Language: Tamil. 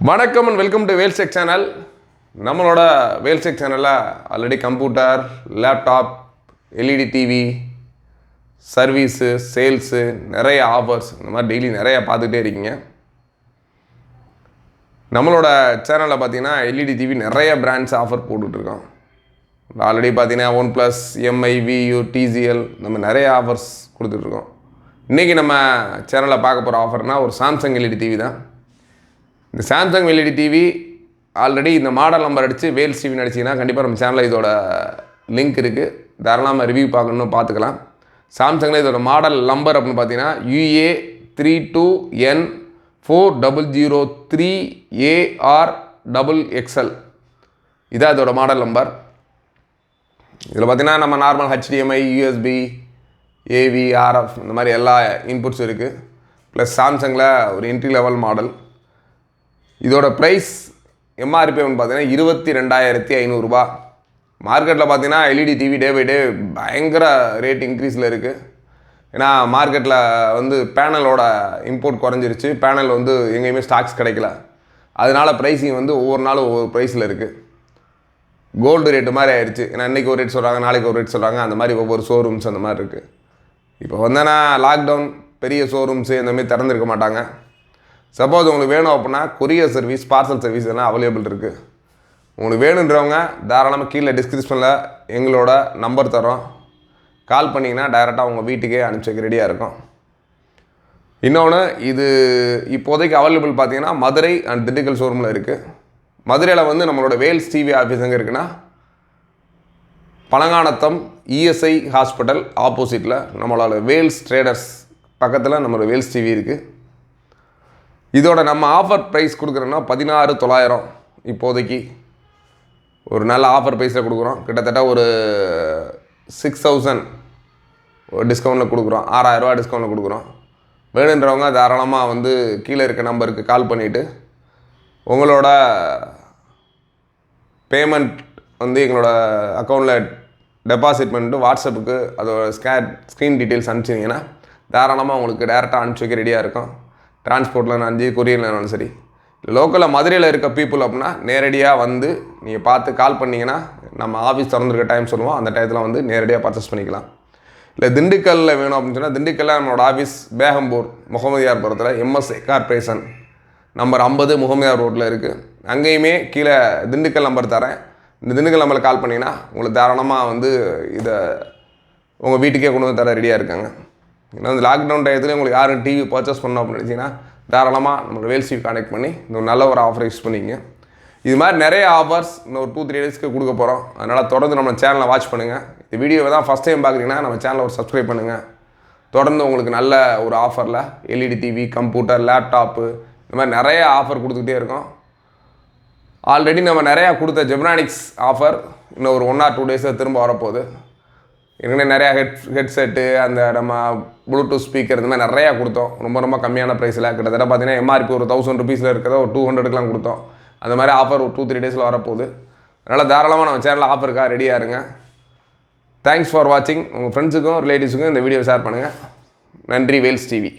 வணக்கம் அண்ட் வெல்கம் டு வேல்செக் சேனல். நம்மளோட வேல்செக் சேனலில் already computer, laptop, LED TV, service, sales, நிறைய ஆஃபர்ஸ் இந்த மாதிரி டெய்லி நிறையா பார்த்துக்கிட்டே இருக்கீங்க. நம்மளோட சேனலில் பார்த்தீங்கன்னா எல்இடி டிவி நிறைய பிராண்ட்ஸ் ஆஃபர் போட்டுட்ருக்கோம். ஆல்ரெடி பார்த்தீங்கன்னா OnePlus, MI, VU, TCL நம்ம நிறைய ஆஃபர்ஸ் கொடுத்துட்ருக்கோம். இன்றைக்கி நம்ம சேனலில் பார்க்க போகிற ஆஃபர்னால் ஒரு சாம்சங் எல்இடி டிவி தான். இந்த சாம்சங் எல்இடி டிவி ஆல்ரெடி இந்த மாடல் நம்பர் அடித்து வேல்ஸ் டிவின்னு அடிச்சிங்கன்னா கண்டிப்பாக நம்ம சேனலில் இதோட லிங்க் இருக்குது. தாராளமாக ரிவ்யூ பார்க்கணுன்னு பார்த்துக்கலாம். சாம்சங்கில் இதோட மாடல் நம்பர் அப்படின்னு பார்த்தீங்கன்னா UA32N4003ARXXL. இதான் இதோட மாடல் நம்பர். இதில் பார்த்தீங்கன்னா நம்ம normal HDMI, USB, AV, RF இந்த மாதிரி எல்லா இன்புட்ஸும் இருக்குது. ப்ளஸ் சாம்சங்கில் ஒரு என்ட்ரி லெவல் மாடல். இதோட ப்ரைஸ் எம்ஆர்பி பார்த்தீங்கன்னா 22,500 மார்க்கெட்டில் பார்த்தீங்கன்னா LED TV day by day பயங்கர ரேட் இன்க்ரீஸில் இருக்குது. ஏன்னா மார்க்கெட்டில் பேனலோட இம்போர்ட் குறைஞ்சிருச்சு. பேனல் எங்கேயுமே ஸ்டாக்ஸ் கிடைக்கல. அதனால் ப்ரைஸிங் ஒவ்வொரு நாளும் ஒவ்வொரு ப்ரைஸில் இருக்குது. கோல்டு ரேட்டு மாதிரி ஆயிடுச்சு. ஏன்னா இன்றைக்கி ஒரு ரேட் சொல்கிறாங்க, நாளைக்கு ஒரு ரேட் சொல்கிறாங்க. அந்த மாதிரி ஒவ்வொரு ஷோரூம்ஸ் அந்த மாதிரி இருக்குது. இப்போ லாக்டவுன் பெரிய ஷோரூம்ஸு இந்தமாரி திறந்துருக்க மாட்டாங்க. சப்போஸ் உங்களுக்கு வேணும் அப்படின்னா கொரியர் சர்வீஸ், பார்சல் சர்வீஸ் எல்லாம் அவைலபிள் இருக்குது. உங்களுக்கு வேணுன்றவங்க தாராளமாக கீழே டிஸ்கிரிப்ஷனில் எங்களோட நம்பர் தரோம். கால் பண்ணிங்கன்னா டைரெக்டாக உங்கள் வீட்டுக்கே அனுப்பிச்சி வைக்க ரெடியாக இருக்கும். இன்னொன்று, இது இப்போதைக்கு அவைலபிள் பார்த்தீங்கன்னா மதுரை அண்ட் திண்டுக்கல் ஷோரூமில் இருக்குது. மதுரையில் நம்மளோட வேல்ஸ் டிவி ஆஃபீஸ் எங்கே இருக்குன்னா பழங்கானத்தம் இஎஸ்ஐ ஹாஸ்பிட்டல் ஆப்போசிட்டில் நம்மளோட வேல்ஸ் ட்ரேடர்ஸ் பக்கத்தில் நம்மளோட வேல்ஸ் டிவி இருக்குது. இதோட நம்ம ஆஃபர் ப்ரைஸ் கொடுக்குறோன்னா 16,900 இப்போதைக்கு ஒரு நல்ல ஆஃபர் ப்ரைஸில் கொடுக்குறோம். கிட்டத்தட்ட ஒரு 6,000 ஒரு டிஸ்கவுண்ட்டில் கொடுக்குறோம். 6,000 டிஸ்கவுண்ட்டில் கொடுக்குறோம். வேணுன்றவங்க தாராளமாக கீழே இருக்க நம்பருக்கு கால் பண்ணிவிட்டு உங்களோட பேமெண்ட் எங்களோட அக்கௌண்ட்டில் டெபாசிட் பண்ணிட்டு வாட்ஸ்அப்புக்கு அதோட ஸ்க்ரீன் டீட்டெயில்ஸ் அனுப்பிச்சிங்கன்னா தாராளமாக உங்களுக்கு டேரெக்டாக அனுப்பிச்சி வைக்க ரெடியாக இருக்கும். டிரான்ஸ்போர்ட்டில் கொரியர்லனாலும் சரி. லோக்கலில் மதுரையில் இருக்க பீப்புள் அப்படின்னா நேரடியாக நீங்கள் பார்த்து கால் பண்ணிங்கன்னா நம்ம ஆஃபீஸ் திறந்துருக்க டைம் சொல்லுவோம். அந்த டயத்தில் நேரடியாக பர்ச்சேஸ் பண்ணிக்கலாம். இல்லை திண்டுக்கல்லில் வேணும் அப்படின்னு சொன்னால் திண்டுக்கல்லில் நம்மளோட ஆஃபீஸ் பேகம்பூர் முகமதியார்புரத்தில் MSI கார்பரேஷன் நம்பர் 50 முகமதியார் ரோட்டில் இருக்குது. அங்கேயுமே கீழே திண்டுக்கல் நம்பர் தரேன். இந்த திண்டுக்கல் நம்பரில் கால் பண்ணிங்கன்னா உங்களுக்கு தாராளமாக இதை உங்கள் வீட்டுக்கே கொண்டு வந்து தர ரெடியாக இருக்காங்க. ஏன்னா லாக்டவுன் டயத்தில் உங்களுக்கு யாரும் டிவி பர்ச்சேஸ் பண்ணோம் அப்படின்னு நினச்சிங்கன்னா தாராளமாக நம்மளோட வேல்ஸ் டிவி கான்டெக்ட் பண்ணி இந்த நல்ல ஒரு ஆஃபர் யூஸ் பண்ணிங்க. இது மாதிரி நிறைய ஆஃபர்ஸ் இன்னும் ஒரு 2-3 டேஸ்க்கு கொடுக்க போகிறோம். அதனால் தொடர்ந்து நம்ம சேனலை வாட்ச் பண்ணுங்கள். இந்த வீடியோவை தான் ஃபஸ்ட் டைம் பார்க்குறீங்கன்னா நம்ம சேனலை ஒரு சப்ஸ்கிரைப் பண்ணுங்கள். தொடர்ந்து உங்களுக்கு நல்ல ஒரு ஆஃபரில் எல்இடி டிவி, கம்ப்யூட்டர், லேப்டாப்பு இந்த மாதிரி நிறைய ஆஃபர் கொடுத்துக்கிட்டே இருக்கோம். ஆல்ரெடி நம்ம நிறையா கொடுத்த ஜெப்ரானிக்ஸ் ஆஃபர் இன்னும் ஒரு 1 or 2 டேஸில் திரும்ப வரப்போகுது. ஏற்கனவே நிறையா ஹெட்செட்டு, அந்த நம்ம ப்ளூடூத் ஸ்பீக்கர் இந்த மாதிரி நிறையா கொடுத்தோம். ரொம்ப கம்மியான ப்ரைஸில். கிட்டத்தட்ட பார்த்தீங்கன்னா எம்ஆர்பி ஒரு 1000 rupeesல இருக்கிறத ஒரு 200க்குலாம் கொடுத்தோம். அந்த மாதிரி ஆஃபர் ஒரு 2-3 டேஸில் வரப்போகுது. அதனால் தாராளமாக நம்ம சேனலில் ஆஃபருக்காக ரெடியாக இருங்க. தேங்க்ஸ் ஃபார் வாட்சிங். உங்கள் ஃப்ரெண்ட்ஸுக்கும் ரிலேட்டிவ்ஸுக்கும் இந்த வீடியோ ஷேர் பண்ணுங்கள். நன்றி. வேல்ஸ் டிவி.